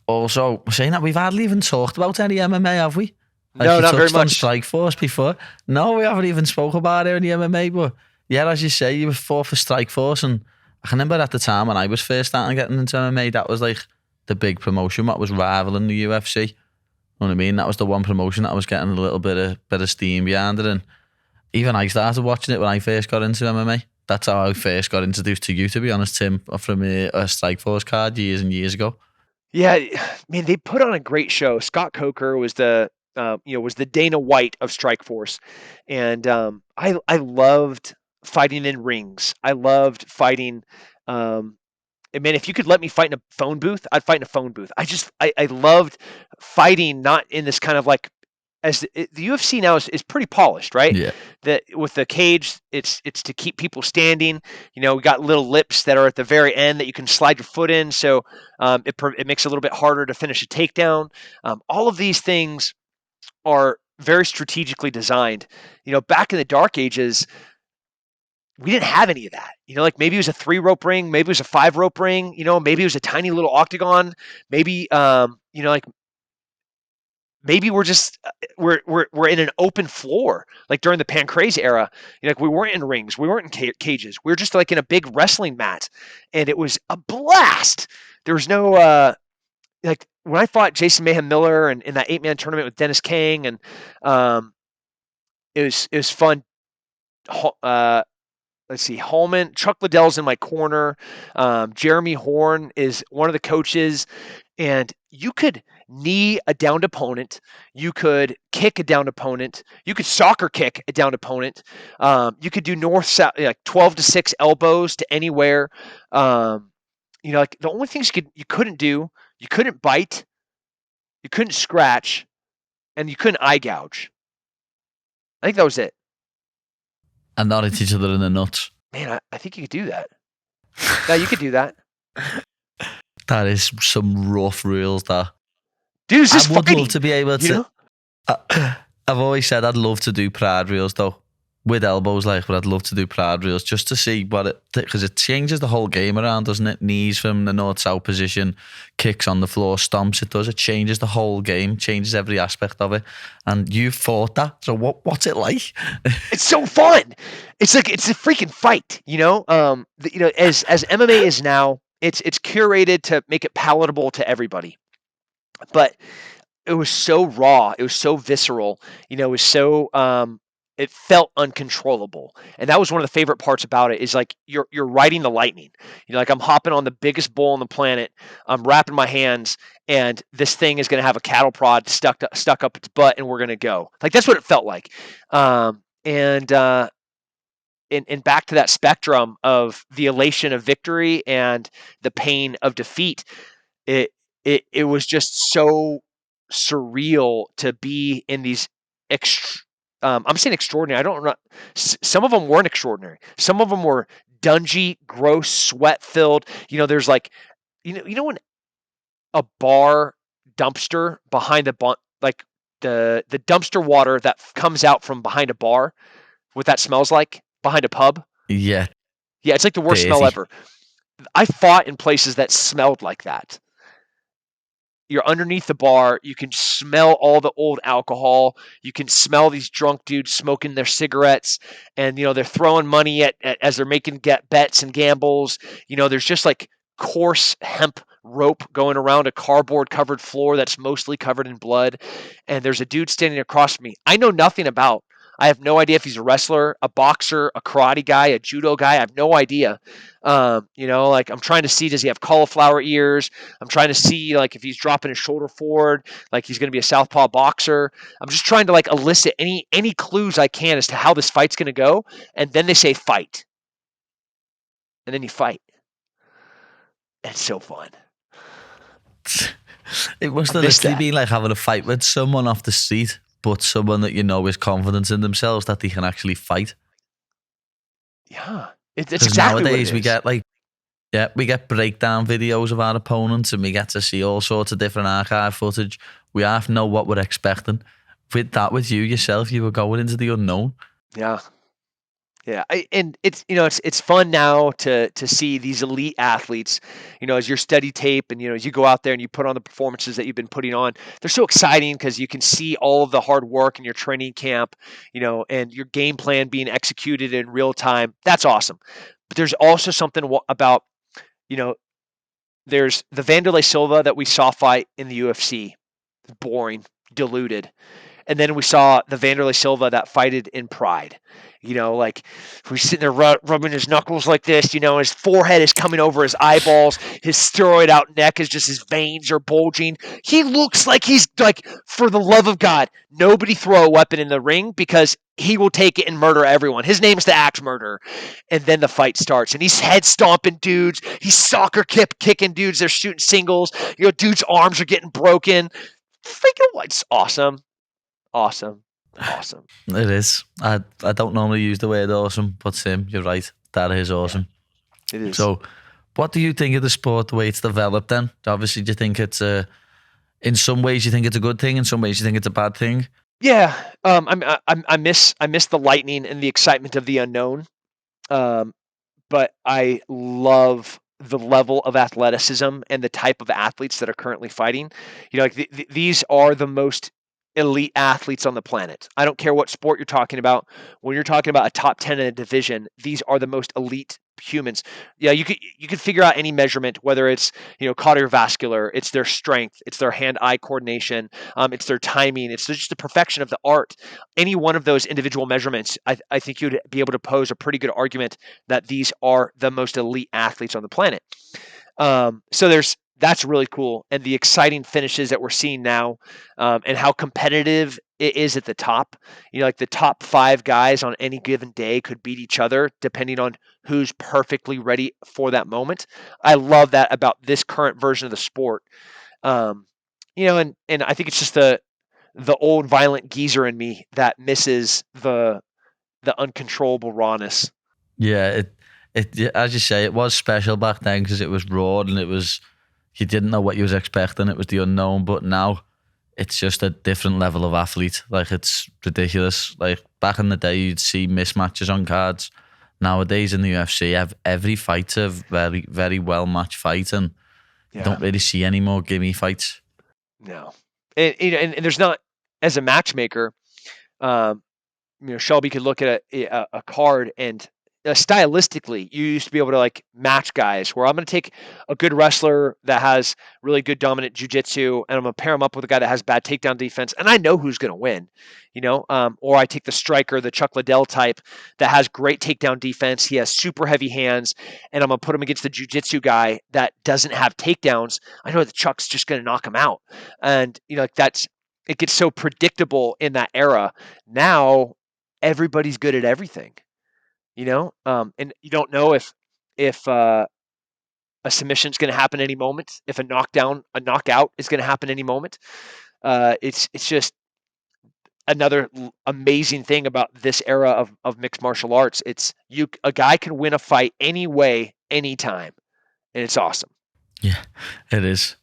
Also, saying that, we've hardly even talked about any MMA, have we? No, not very touched on much. Strikeforce before. No, we haven't even spoke about it in the MMA, but yeah, as you say, you were fought for Strikeforce, and I can remember at the time when I was first starting getting into MMA, that was like the big promotion, what was rivaling the UFC. You know what I mean? That was the one promotion that was getting a little bit of steam behind it, and even I started watching it when I first got into MMA. That's how I first got introduced to you, to be honest, Tim, from a Strikeforce card years and years ago. Yeah, man, they put on a great show. Scott Coker was was the Dana White of Strikeforce, and I loved fighting in rings. I loved fighting. And man, if you could let me fight in a phone booth, I'd fight in a phone booth. I loved fighting, not in this kind of like, the UFC now is pretty polished, right? Yeah. That with the cage, it's to keep people standing. We got little lips that are at the very end that you can slide your foot in, so it makes it a little bit harder to finish a takedown. All of these things are very strategically designed. Back in the dark ages, we didn't have any of that. Like maybe it was a 3-rope ring, maybe it was a 5-rope ring, maybe it was a tiny little octagon, maybe like maybe we're just we're in an open floor, like during the Pancrase era. Like we weren't in rings, we weren't in cages, we were just like in a big wrestling mat, and it was a blast. There was no like when I fought Jason Mayhem Miller and in that 8-man tournament with Dennis Kang, and it was fun. Let's see, Holman, Chuck Liddell's in my corner. Jeremy Horn is one of the coaches, and you could knee a downed opponent. You could kick a downed opponent. You could soccer kick a downed opponent. You could do north-south, like 12-6 elbows to anywhere. Like the only things you couldn't do, you couldn't bite, you couldn't scratch, and you couldn't eye gouge. I think that was it. And not hit each other in the nuts. Man, I think you could do that. No, you could do that. That is some rough rules, that. Dude, I would love to be able to. I've always said I'd love to do pride reels, though, with elbows, but I'd love to do pride reels just to see because it changes the whole game around, doesn't it? Knees from the north-south position, kicks on the floor, stomps. It changes the whole game, changes every aspect of it. And you fought that, so what's it like? It's so fun. It's like it's a freaking fight, as MMA is now, it's curated to make it palatable to everybody. But it was so raw, it was so visceral, it was so it felt uncontrollable. And that was one of the favorite parts about it, is like you're riding the lightning. Like I'm hopping on the biggest bull on the planet, I'm wrapping my hands, and this thing is going to have a cattle prod stuck up its butt, and we're going to go. Like that's what it felt like. And back to that spectrum of the elation of victory and the pain of defeat, it was just so surreal to be in these I'm saying extraordinary. I don't know. Some of them weren't extraordinary. Some of them were dungy, gross, sweat-filled. There's like, when a bar dumpster behind the like the dumpster water that comes out from behind a bar, what that smells like behind a pub. Yeah, it's like the worst smell ever. I fought in places that smelled like that. You're underneath the bar. You can smell all the old alcohol. You can smell these drunk dudes smoking their cigarettes, and they're throwing money at as they're making bets and gambles. There's just like coarse hemp rope going around a cardboard covered floor that's mostly covered in blood, and there's a dude standing across from me. I have no idea if he's a wrestler, a boxer, a karate guy, a judo guy. I have no idea. Like I'm trying to see, does he have cauliflower ears? I'm trying to see like if he's dropping his shoulder forward, like he's going to be a southpaw boxer. I'm just trying to like elicit any clues I can as to how this fight's going to go. And then they say fight. And then you fight. It's so fun. It must have literally been like having a fight with someone off the street, but someone that is confident in themselves that they can actually fight. Yeah, it's exactly nowadays what it is. we get breakdown videos of our opponents, and we get to see all sorts of different archive footage. We have to know what we're expecting. With you yourself, you were going into the unknown. Yeah, Yeah, and it's fun now to see these elite athletes, as your study tape and as you go out there and you put on the performances that you've been putting on. They're so exciting because you can see all of the hard work in your training camp, and your game plan being executed in real time. That's awesome. But there's also something about, you know, there's the Vanderlei Silva that we saw fight in the UFC, boring, diluted. And then we saw the Vanderlei Silva that fighted in Pride. Like he's sitting there rubbing his knuckles like this. His forehead is coming over his eyeballs. His steroid out neck is just his veins are bulging. He looks like he's like, for the love of God, nobody throw a weapon in the ring because he will take it and murder everyone. His name's the Axe Murderer. And then the fight starts, and he's head stomping dudes. He's soccer kicking dudes. They're shooting singles. Dudes' arms are getting broken. Freaking what's awesome. Awesome. Awesome. It is. I don't normally use the word awesome, but Tim, you're right. That is awesome. It is. So, what do you think of the sport, the way it's developed then? Obviously, do you think it's in some ways you think it's a good thing, in some ways you think it's a bad thing? Yeah. I miss the lightning and the excitement of the unknown. But I love the level of athleticism and the type of athletes that are currently fighting. Like these are the most elite athletes on the planet. I don't care what sport you're talking about. When you're talking about a top 10 in a division, these are the most elite humans. Yeah, you could figure out any measurement, whether it's cardiovascular, it's their strength, it's their hand-eye coordination, it's their timing, it's just the perfection of the art. Any one of those individual measurements, I think you'd be able to pose a pretty good argument that these are the most elite athletes on the planet. So that's really cool, and the exciting finishes that we're seeing now, and how competitive it is at the top. Like the top 5 guys on any given day could beat each other depending on who's perfectly ready for that moment. I love that about this current version of the sport. And I think it's just the old violent geezer in me that misses the uncontrollable rawness. Yeah, as you say, it was special back then because it was raw and it was, you didn't know what you was expecting. It was the unknown, but now it's just a different level of athlete. Like, it's ridiculous. Like, back in the day, you'd see mismatches on cards. Nowadays in the UFC, every fight's a very, very well matched fight, and you Yeah. don't really see any more gimme fights. No. And there's not, as a matchmaker, um, Shelby could look at a card and stylistically, you used to be able to like match guys where I'm going to take a good wrestler that has really good dominant jujitsu and I'm going to pair him up with a guy that has bad takedown defense. And I know who's going to win, or I take the striker, the Chuck Liddell type that has great takedown defense. He has super heavy hands and I'm going to put him against the jujitsu guy that doesn't have takedowns. I know that Chuck's just going to knock him out. And, it gets so predictable in that era. Now, everybody's good at everything, and you don't know if a submission is going to happen any moment, if a knockout is going to happen any moment. It's just another amazing thing about this era of mixed martial arts. A guy can win a fight any way, anytime, and it's awesome. Yeah, it is.